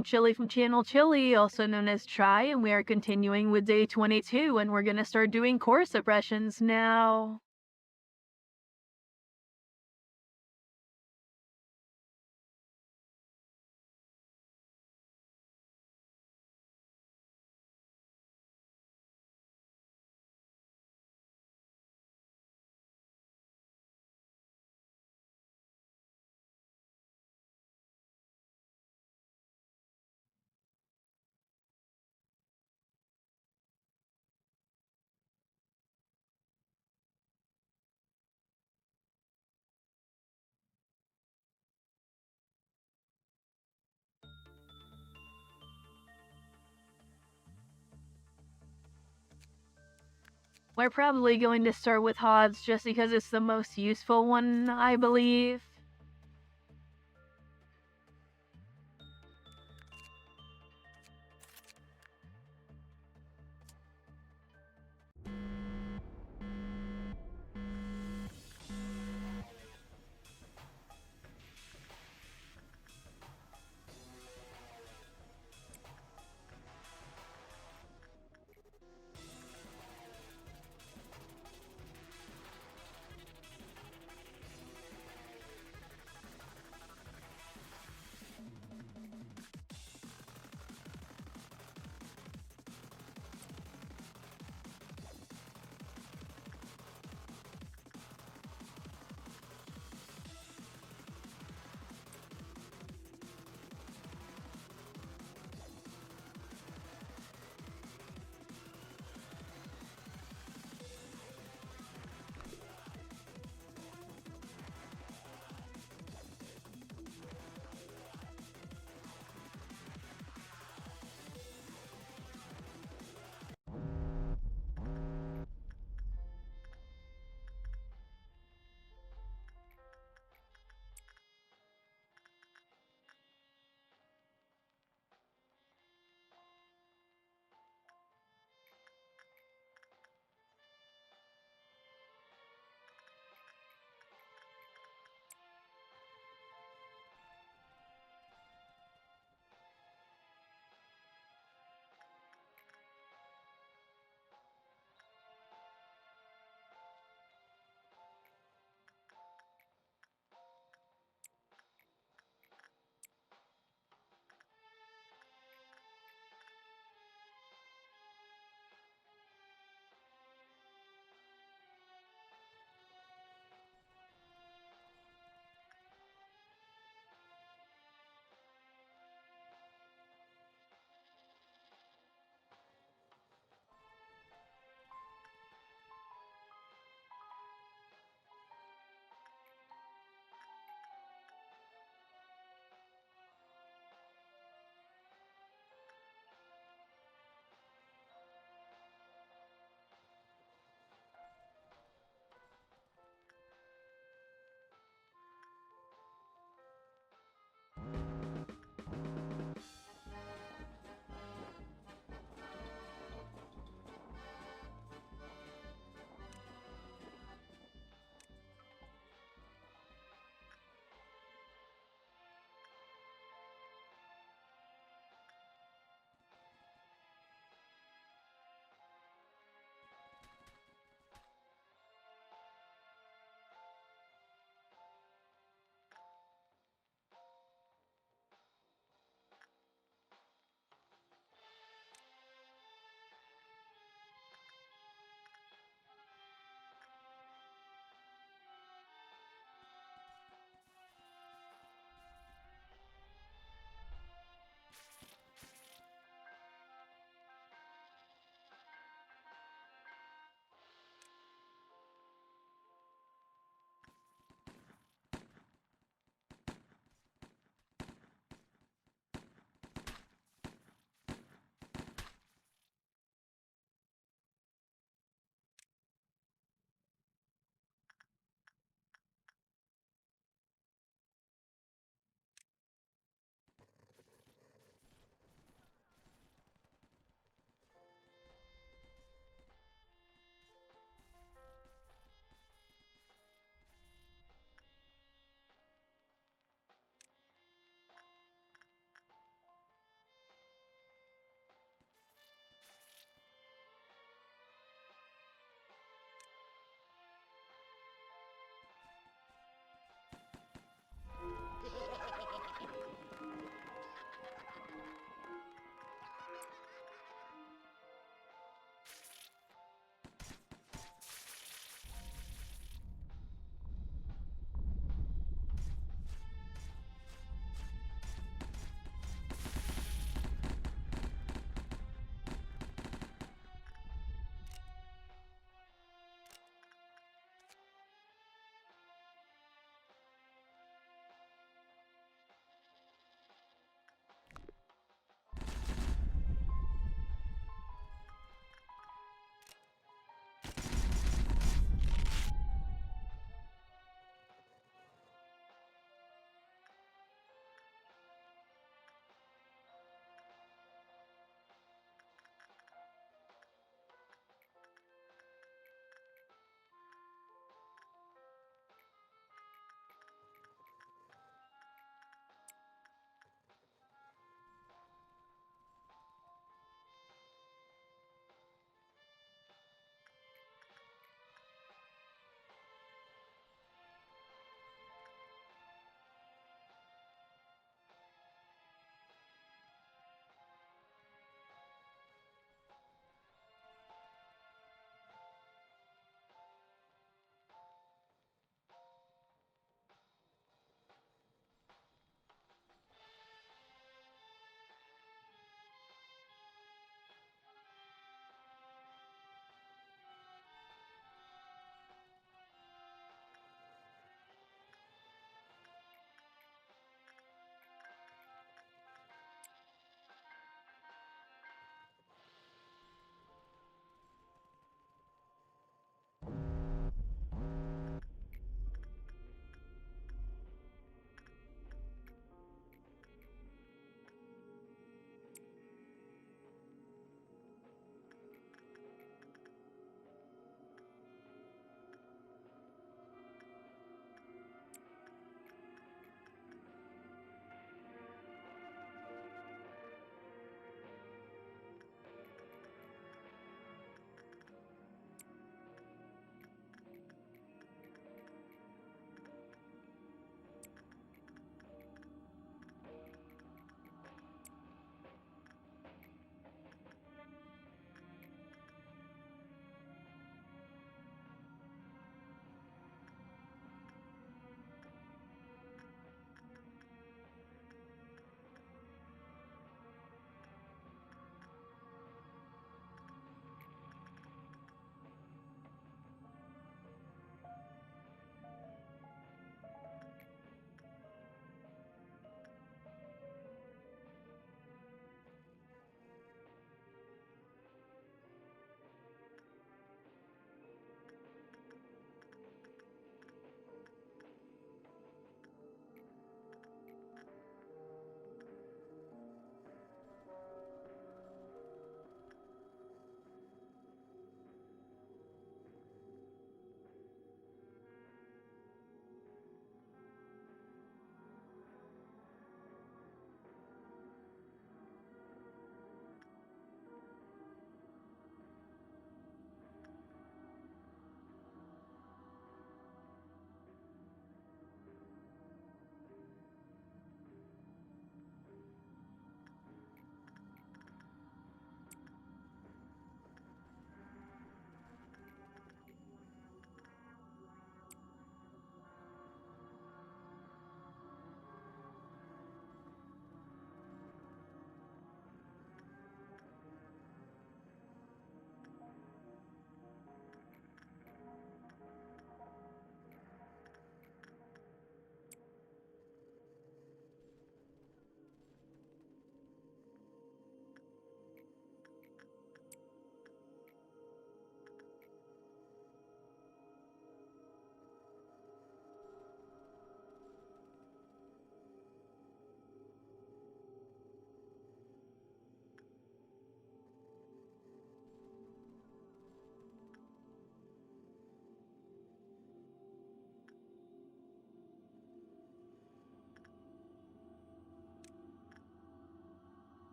I'm Chylli from channel Chylli, also known as Chai, and we are continuing with day 22, and we're gonna start doing core suppressions now. We're probably going to start with Hods just because it's the most useful one, I believe.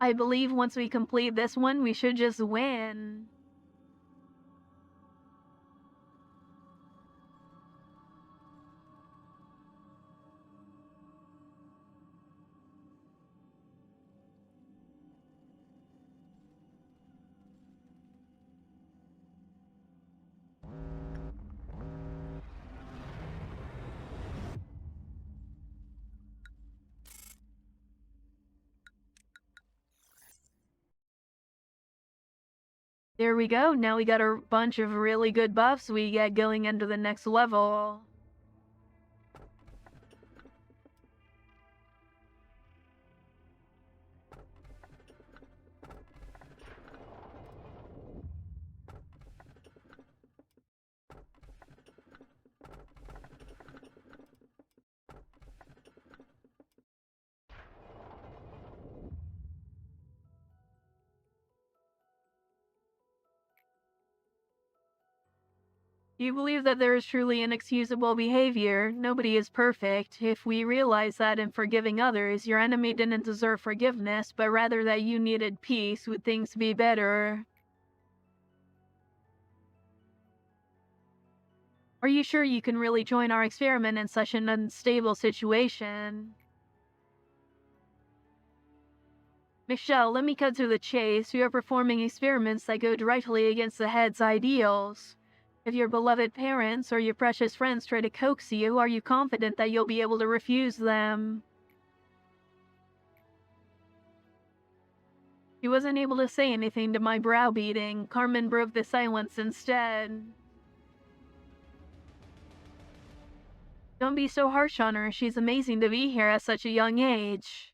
I believe once we complete this one, we should just win. There we go. Now we got a bunch of really good buffs we get going into the next level. Do you believe that there is truly inexcusable behavior? Nobody is perfect. If we realize that in forgiving others, your enemy didn't deserve forgiveness, but rather that you needed peace, would things be better? Are you sure you can really join our experiment in such an unstable situation? Michelle, let me cut to the chase. We are performing experiments that go directly against the head's ideals. If your beloved parents or your precious friends try to coax you, are you confident that you'll be able to refuse them? She wasn't able to say anything to my browbeating. Carmen broke the silence instead. Don't be so harsh on her. She's amazing to be here at such a young age.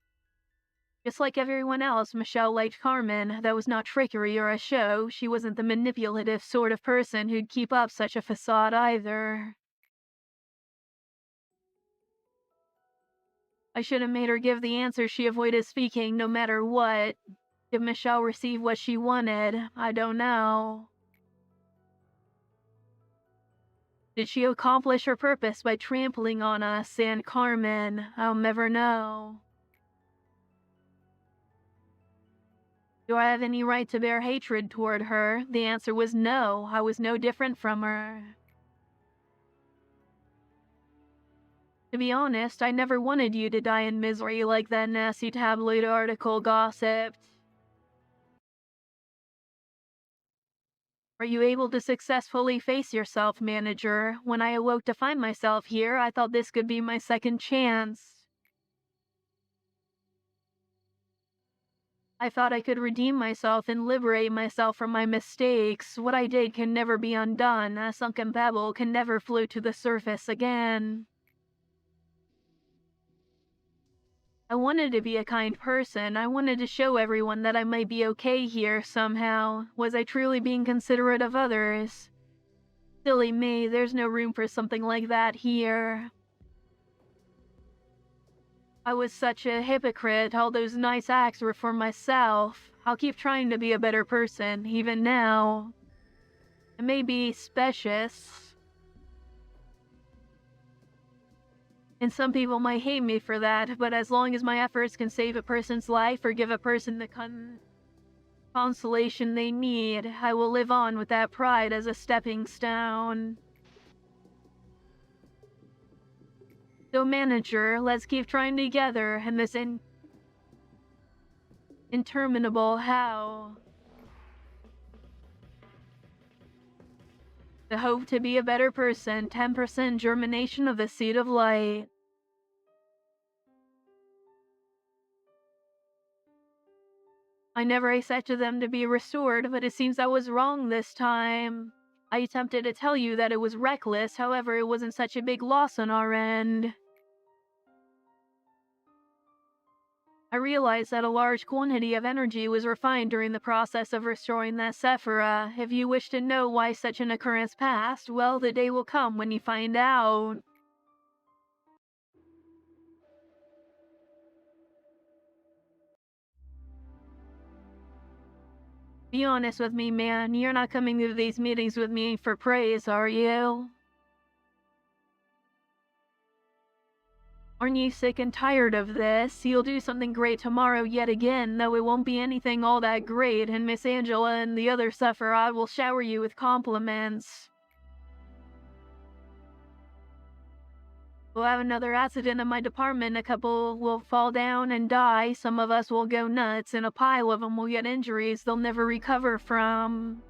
Just like everyone else, Michelle liked Carmen. That was not trickery or a show. She wasn't the manipulative sort of person who'd keep up such a facade either. I should have made her give the answer she avoided speaking no matter what. Did Michelle receive what she wanted? I don't know. Did she accomplish her purpose by trampling on us and Carmen? I'll never know. Do I have any right to bear hatred toward her? The answer was no. I was no different from her. To be honest, I never wanted you to die in misery like that nasty tabloid article gossiped. Are you able to successfully face yourself, manager? When I awoke to find myself here, I thought this could be my second chance. I thought I could redeem myself and liberate myself from my mistakes. What I did can never be undone. A sunken pebble can never float to the surface again. I wanted to be a kind person. I wanted to show everyone that I might be okay here somehow. Was I truly being considerate of others? Silly me, there's no room for something like that here. I was such a hypocrite. All those nice acts were for myself. I'll keep trying to be a better person, even now. It may be specious, and some people might hate me for that, but as long as my efforts can save a person's life or give a person the consolation they need, I will live on with that pride as a stepping stone. So manager, let's keep trying together in this interminable how. The hope to be a better person, 10% germination of the seed of light. I never expected them to be restored, but it seems I was wrong this time. I attempted to tell you that it was reckless, however, it wasn't such a big loss on our end. I realized that a large quantity of energy was refined during the process of restoring that Sephira. If you wish to know why such an occurrence passed, well, the day will come when you find out. Be honest with me, man. You're not coming to these meetings with me for praise, are you? Aren't you sick and tired of this? You'll do something great tomorrow yet again, though it won't be anything all that great, and Miss Angela and the other sufferer will shower you with compliments. We'll have another accident in my department, a couple will fall down and die, some of us will go nuts, and a pile of them will get injuries they'll never recover from.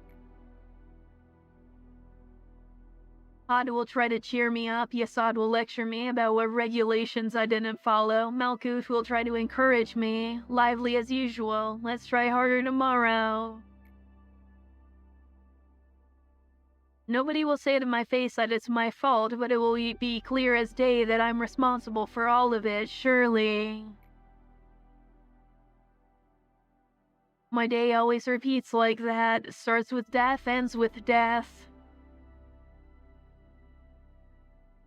Todd will try to cheer me up, Yesod will lecture me about what regulations I didn't follow, Malkuth will try to encourage me, lively as usual, let's try harder tomorrow. Nobody will say to my face that it's my fault, but it will be clear as day that I'm responsible for all of it, surely. My day always repeats like that, starts with death, ends with death.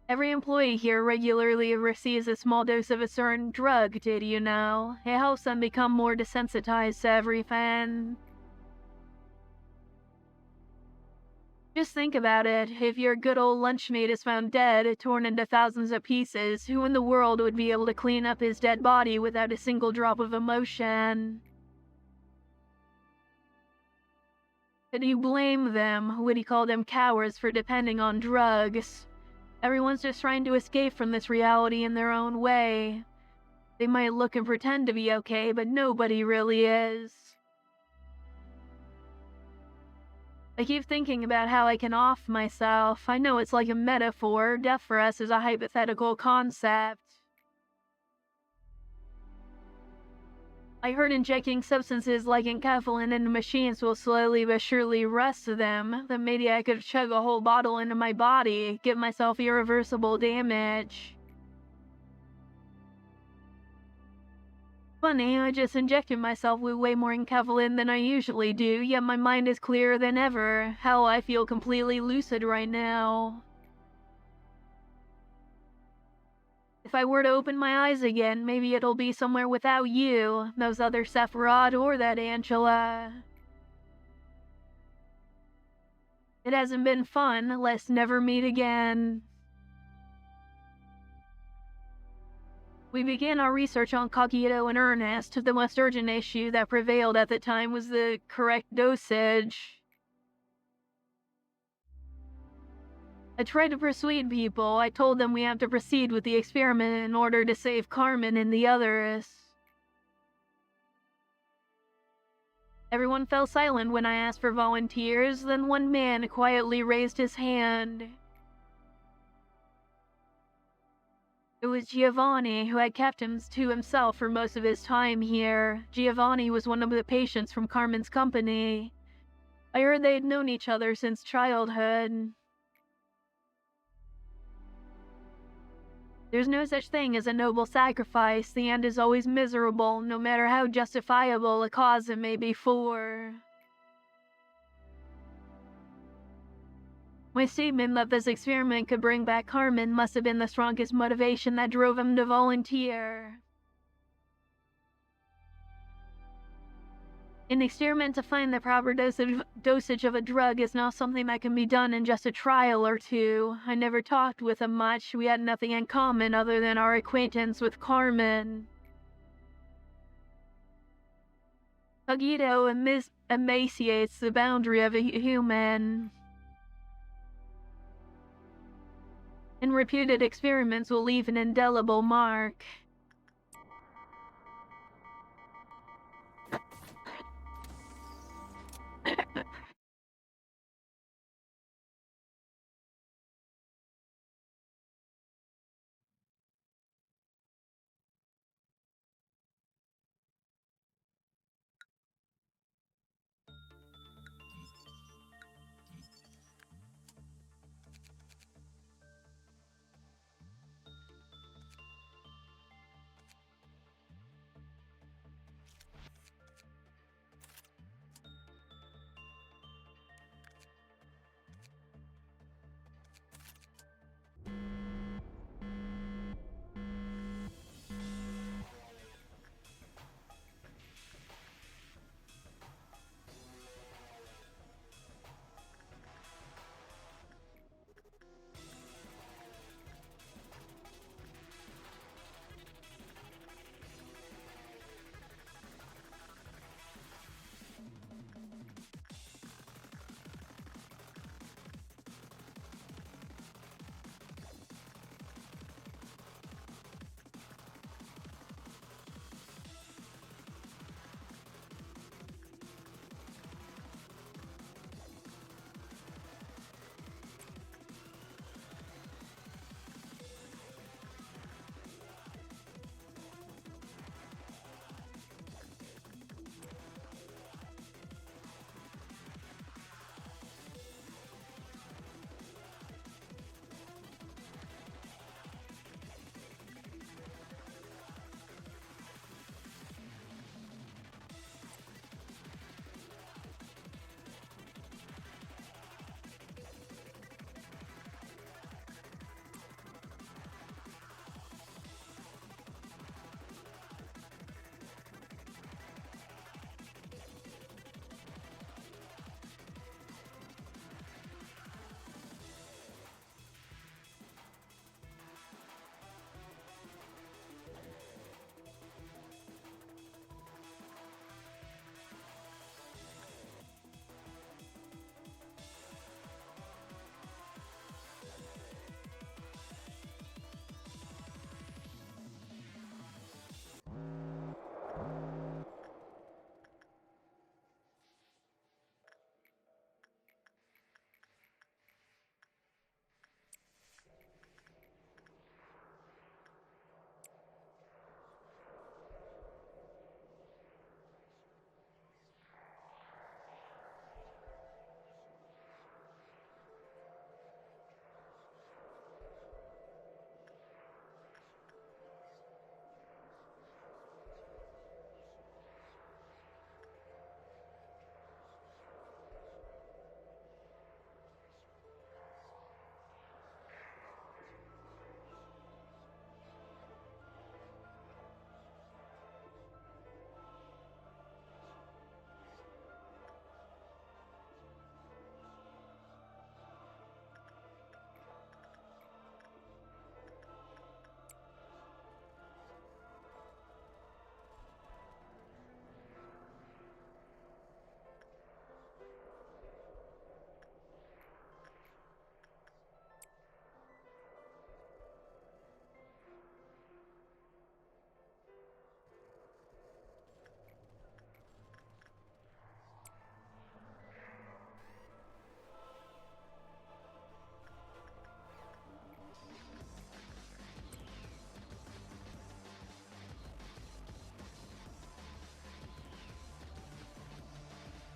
Every employee here regularly receives a small dose of a certain drug, did you know? It helps them become more desensitized to everything. Just think about it. If your good old lunchmate is found dead, torn into thousands of pieces, who in the world would be able to clean up his dead body without a single drop of emotion? Could you blame them? Would you call them cowards for depending on drugs? Everyone's just trying to escape from this reality in their own way. They might look and pretend to be okay, but nobody really is. I keep thinking about how I can off myself. I know it's like a metaphor. Death for us is a hypothetical concept. I heard injecting substances like enkephalin into machines will slowly but surely rust them. Then maybe I could chug a whole bottle into my body, give myself irreversible damage. Funny, I just injected myself with way more enkephalin than I usually do, yet my mind is clearer than ever. Hell, I feel completely lucid right now. If I were to open my eyes again, maybe it'll be somewhere without you, those other Sephiroth, or that Angela. It hasn't been fun. Let's never meet again. We began our research on Cogito in earnest. The most urgent issue that prevailed at the time was the correct dosage. I tried to persuade people. I told them we have to proceed with the experiment in order to save Carmen and the others. Everyone fell silent when I asked for volunteers, then one man quietly raised his hand. It was Giovanni, who had kept him to himself for most of his time here. Giovanni was one of the patients from Carmen's company. I heard they had known each other since childhood. There's no such thing as a noble sacrifice. The end is always miserable, no matter how justifiable a cause it may be for. My statement that this experiment could bring back Carmen must have been the strongest motivation that drove him to volunteer. An experiment to find the proper dosage of a drug is not something that can be done in just a trial or two. I never talked with him much. We had nothing in common other than our acquaintance with Carmen. Cogito emaciates the boundary of a human. And repeated experiments will leave an indelible mark.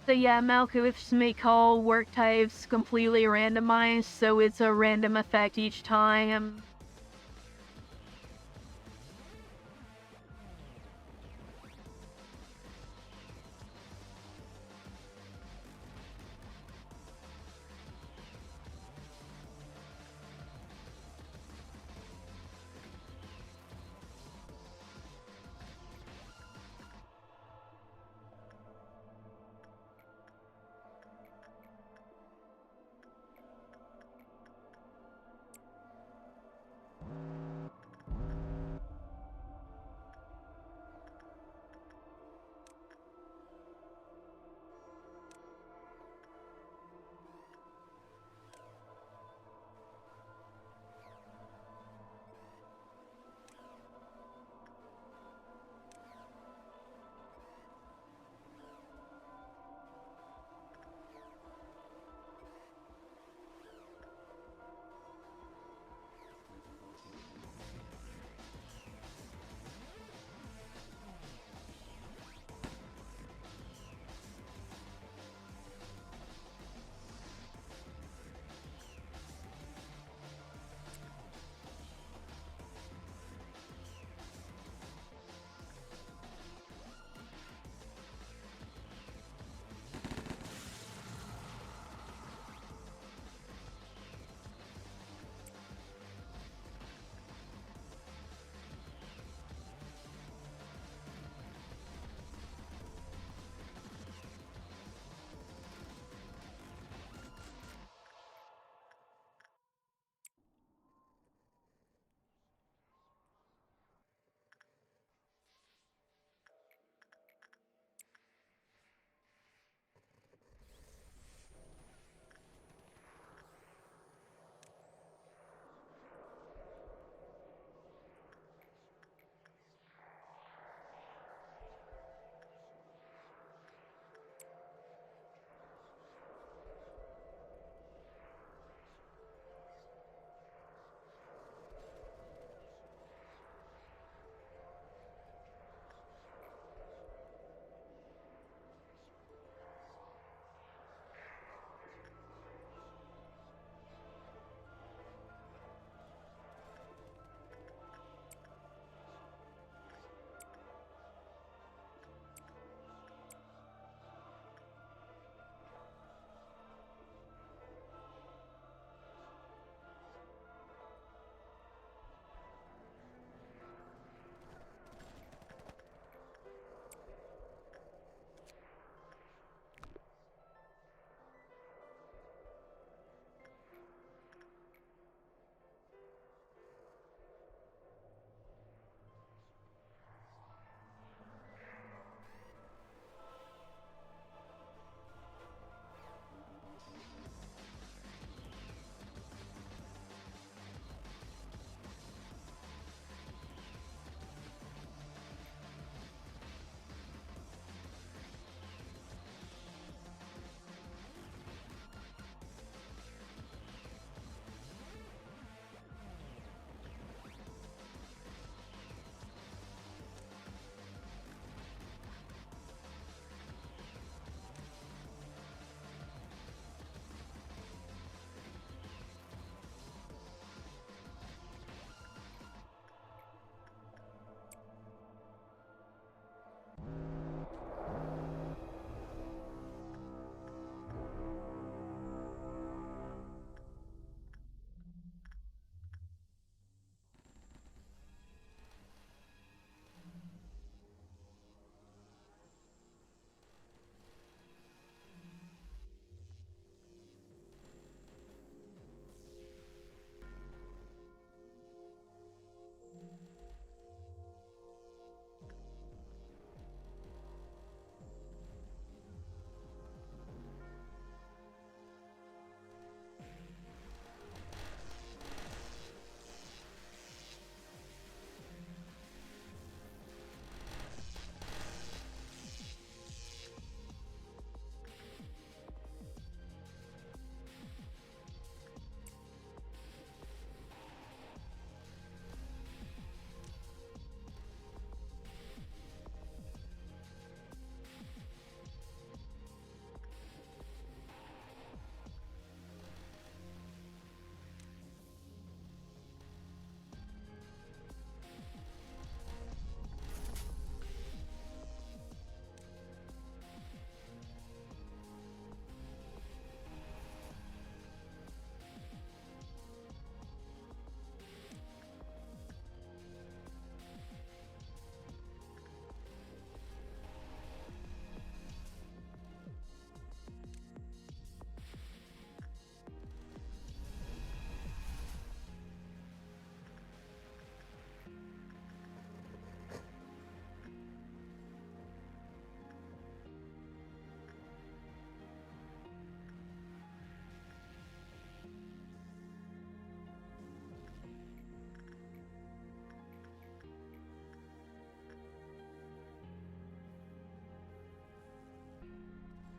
So yeah, Malkuths make all work types completely randomized, so it's a random effect each time.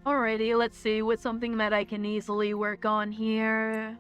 Alrighty, let's see what's something that I can easily work on here.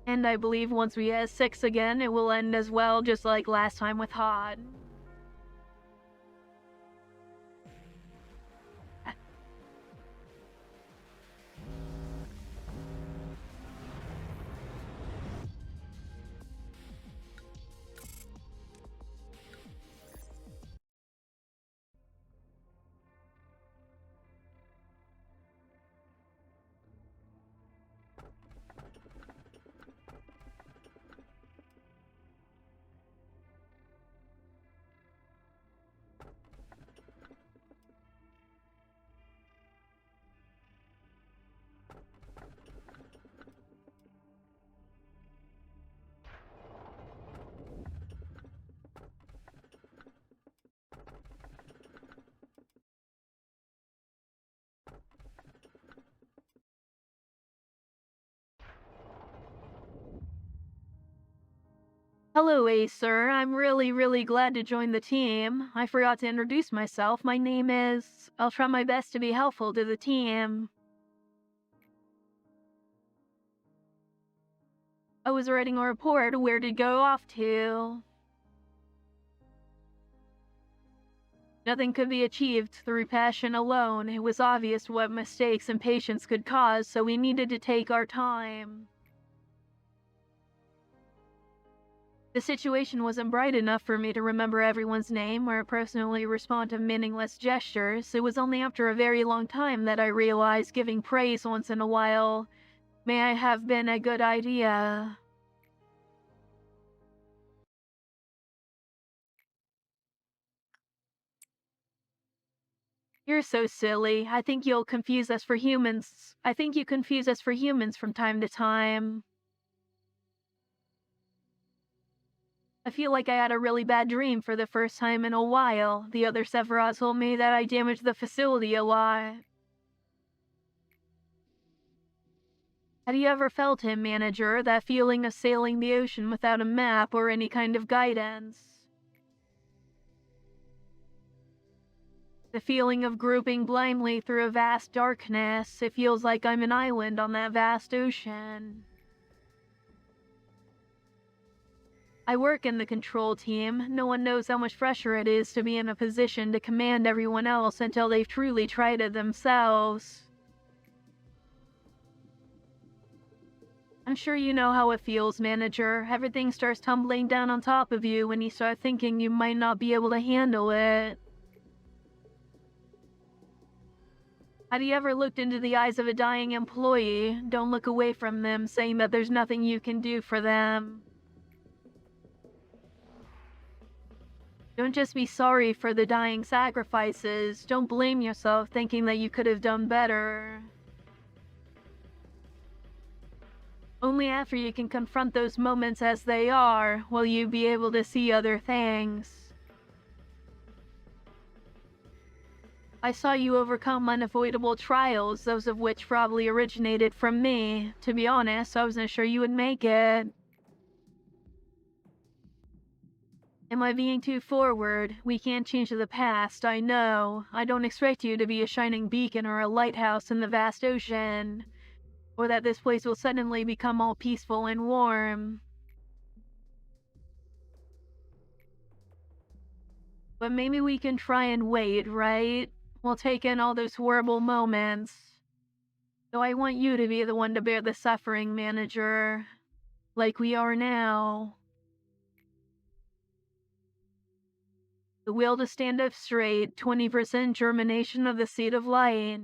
And I believe once we hit 6 again, it will end as well, just like last time with Hod. Hello, Acer. I'm really glad to join the team. I forgot to introduce myself. My name is... I'll try my best to be helpful to the team. I was writing a report. Where did it go off to? Nothing could be achieved through passion alone. It was obvious what mistakes and patience could cause, so we needed to take our time. The situation wasn't bright enough for me to remember everyone's name or personally respond to meaningless gestures. It was only after a very long time that I realized giving praise once in a while may I have been a good idea. You're so silly. I think you confuse us for humans from time to time. I feel like I had a really bad dream for the first time in a while. The other Sephiroth told me that I damaged the facility a lot. Have you ever felt him, manager, that feeling of sailing the ocean without a map or any kind of guidance? The feeling of groping blindly through a vast darkness. It feels like I'm an island on that vast ocean. I work in the control team. No one knows how much pressure it is to be in a position to command everyone else until they've truly tried it themselves. I'm sure you know how it feels, manager. Everything starts tumbling down on top of you when you start thinking you might not be able to handle it. Have you ever looked into the eyes of a dying employee? Don't look away from them, saying that there's nothing you can do for them. Don't just be sorry for the dying sacrifices. Don't blame yourself thinking that you could have done better. Only after you can confront those moments as they are will you be able to see other things. I saw you overcome unavoidable trials, those of which probably originated from me. To be honest, I wasn't sure you would make it. Am I being too forward? We can't change the past, I know. I don't expect you to be a shining beacon or a lighthouse in the vast ocean, or that this place will suddenly become all peaceful and warm. But maybe we can try and wait, right? We'll take in all those horrible moments. Though I want you to be the one to bear the suffering, manager. Like we are now. The will to stand up straight, 20% germination of the seed of light.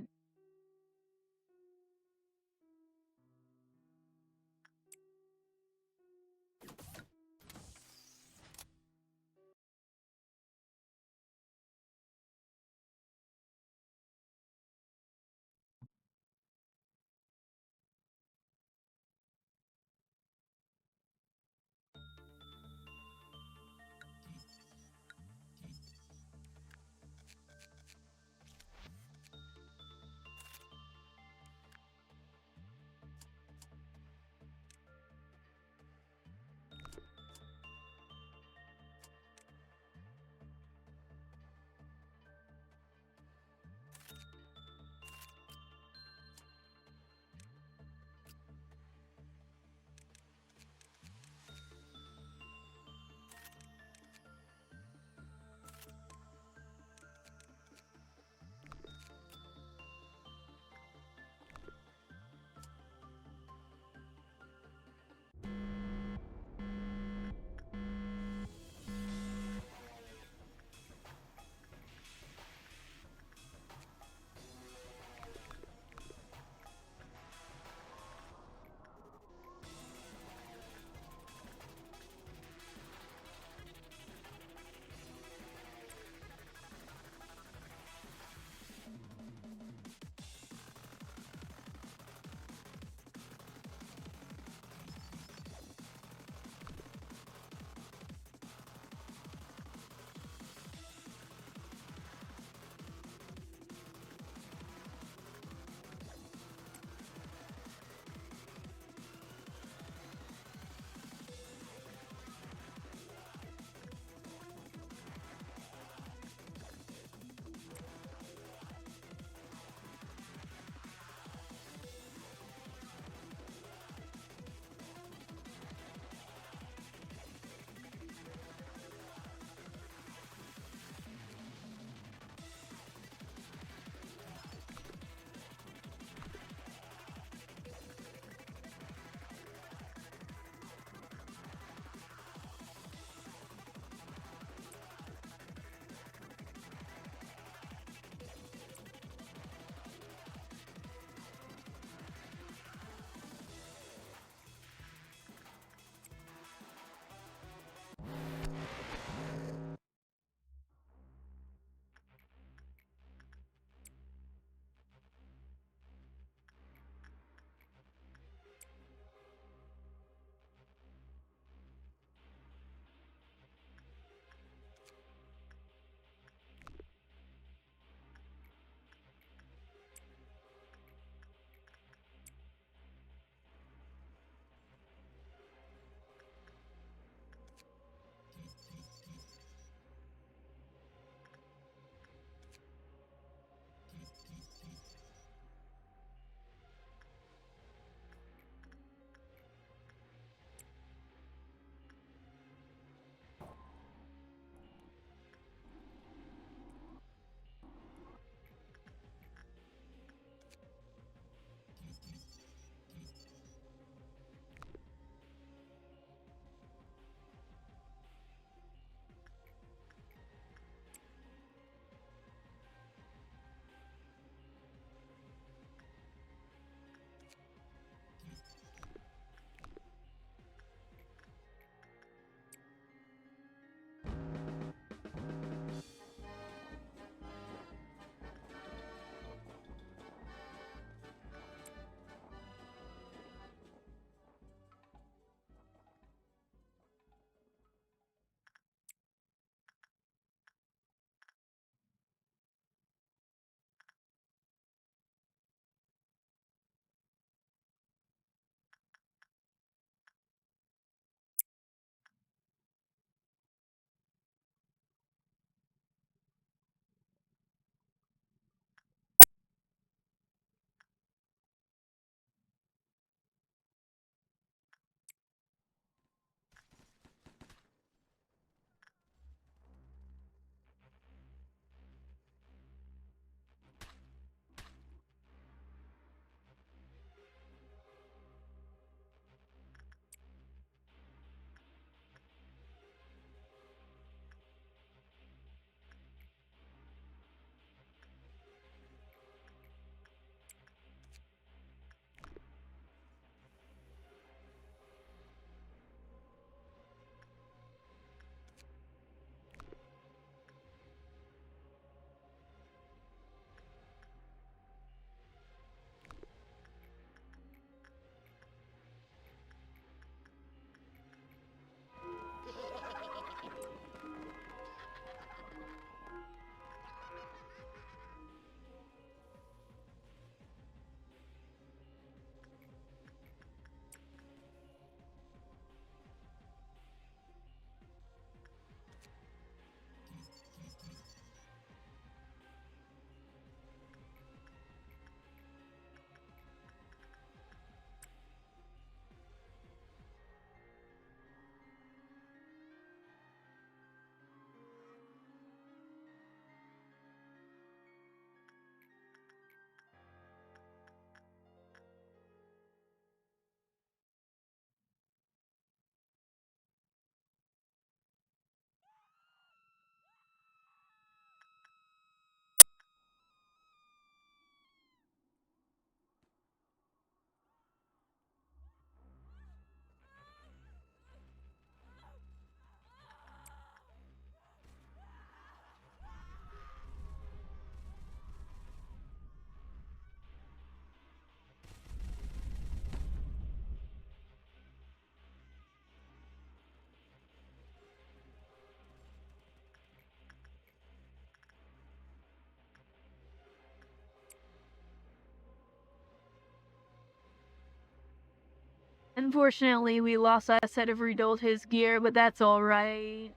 Unfortunately, we lost that set of rebuilt his gear, but that's alright.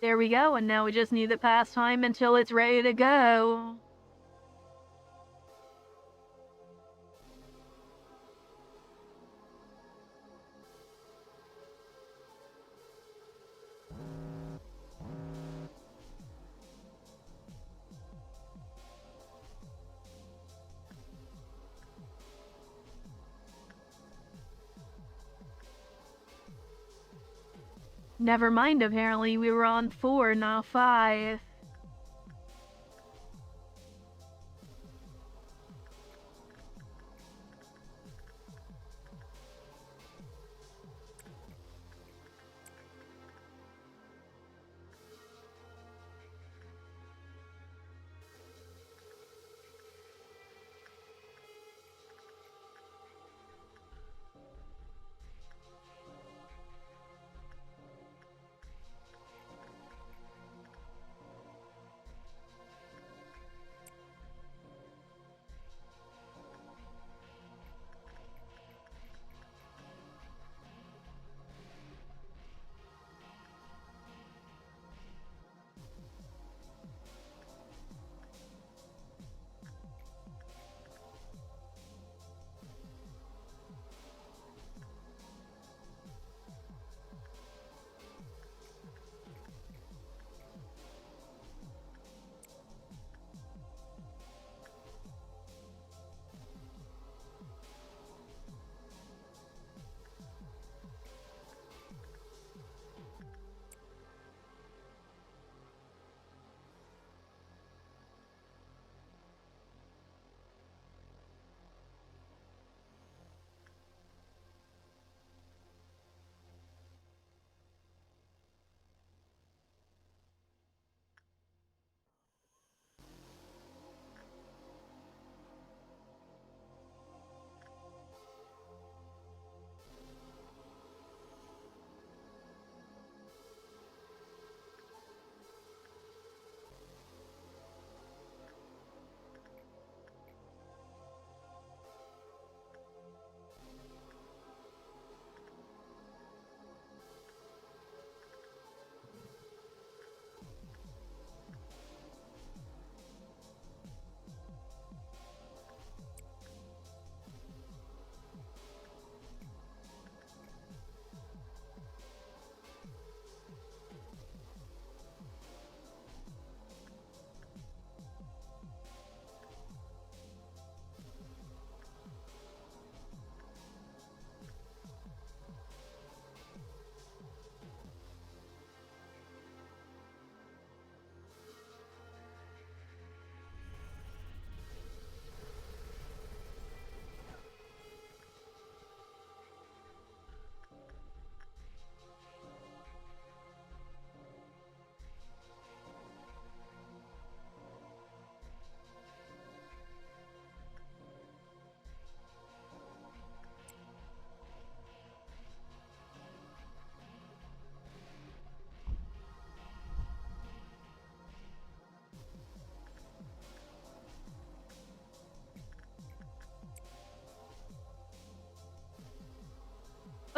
There we go, and now we just need the pastime until it's ready to go. Never mind, apparently we were on 4, not 5.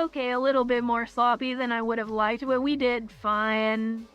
Okay, a little bit more sloppy than I would have liked, but we did fine.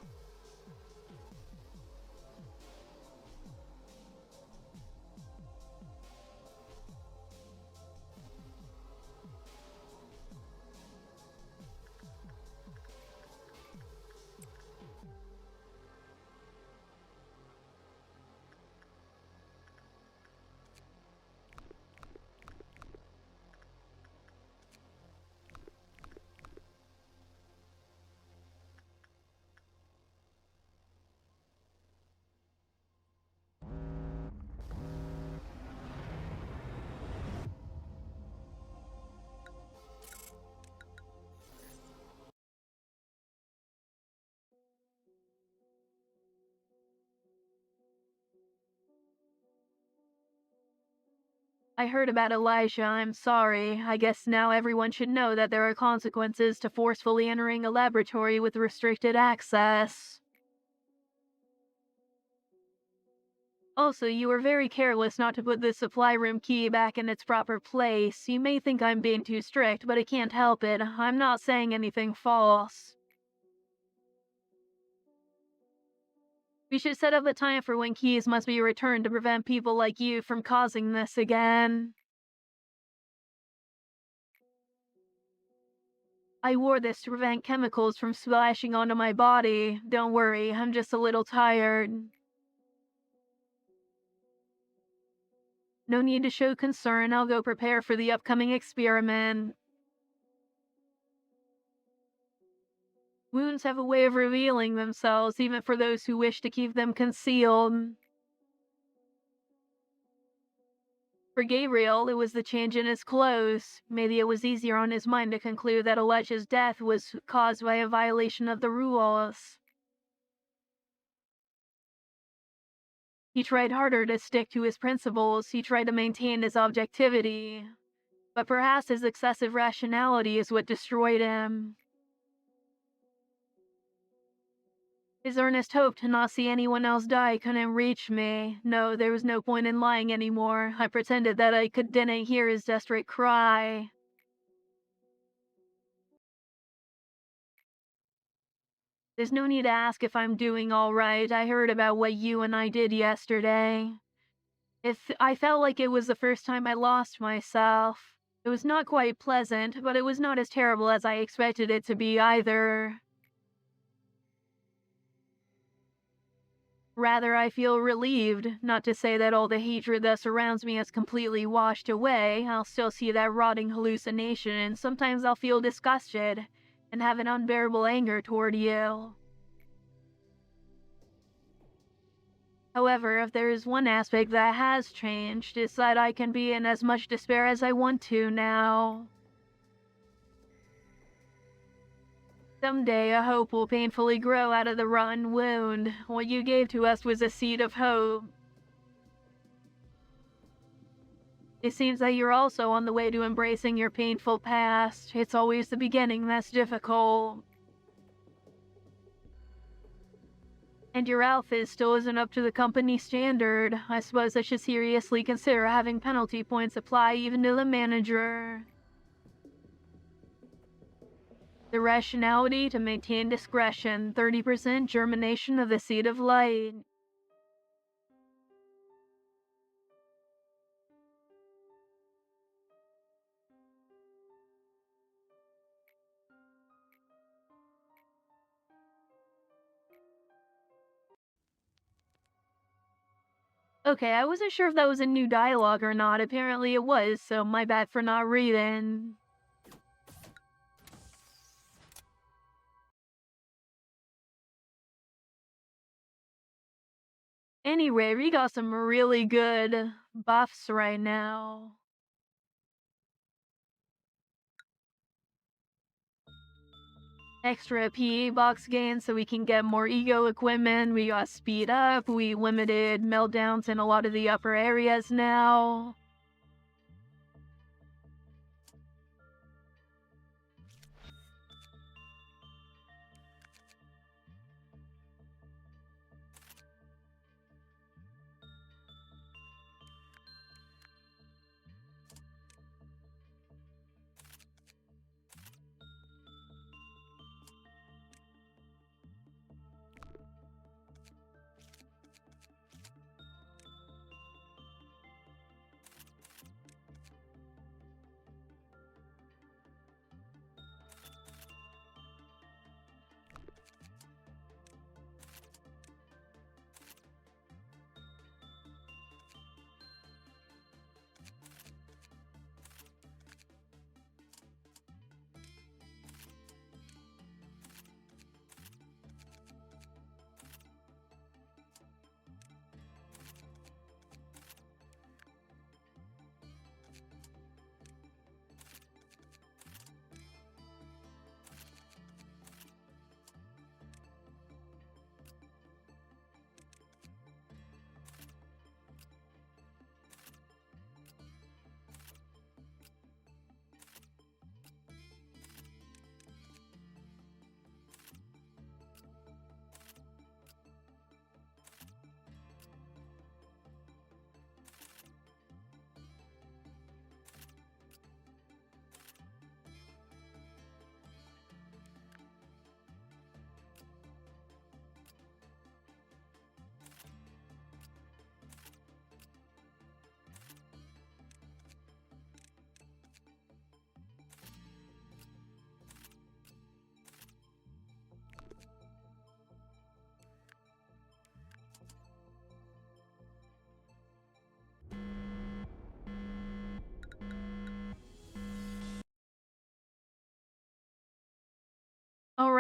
I heard about Elijah, I'm sorry. I guess now everyone should know that there are consequences to forcefully entering a laboratory with restricted access. Also, you were very careless not to put the supply room key back in its proper place. You may think I'm being too strict, but I can't help it. I'm not saying anything false. We should set up a time for when keys must be returned to prevent people like you from causing this again. I wore this to prevent chemicals from splashing onto my body. Don't worry, I'm just a little tired. No need to show concern, I'll go prepare for the upcoming experiment. Wounds have a way of revealing themselves, even for those who wish to keep them concealed. For Gabriel, it was the change in his clothes. Maybe it was easier on his mind to conclude that Elijah's death was caused by a violation of the rules. He tried harder to stick to his principles, he tried to maintain his objectivity. But perhaps his excessive rationality is what destroyed him. His earnest hope to not see anyone else die couldn't reach me. No, there was no point in lying anymore. I pretended that didn't hear his desperate cry. There's no need to ask if I'm doing all right. I heard about what you and I did yesterday. If I felt like it was the first time I lost myself. It was not quite pleasant, but it was not as terrible as I expected it to be either. Rather, I feel relieved, not to say that all the hatred that surrounds me has completely washed away. I'll still see that rotting hallucination, and sometimes I'll feel disgusted and have an unbearable anger toward you. However, if there is one aspect that has changed, it's that I can be in as much despair as I want to now. Someday a hope will painfully grow out of the rotten wound. What you gave to us was a seed of hope. It seems that you're also on the way to embracing your painful past. It's always the beginning that's difficult. And your outfit still isn't up to the company standard. I suppose I should seriously consider having penalty points apply even to the manager. The rationality to maintain discretion, 30% germination of the seed of light. Okay, I wasn't sure if that was a new dialogue or not. Apparently it was, so my bad for not reading. Anyway, we got some really good buffs right now. Extra PA box gain so we can get more ego equipment. We got speed up. We limited meltdowns in a lot of the upper areas now.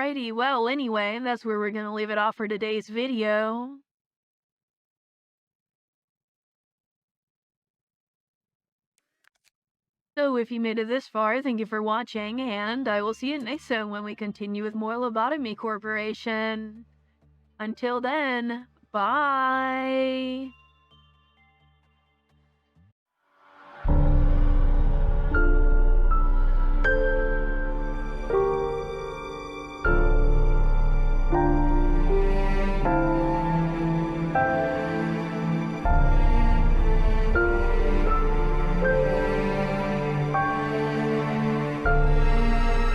Alrighty, well, anyway, that's where we're gonna leave it off for today's video. So if you made it this far, thank you for watching, and I will see you next time when we continue with more Lobotomy Corporation. Until then, bye!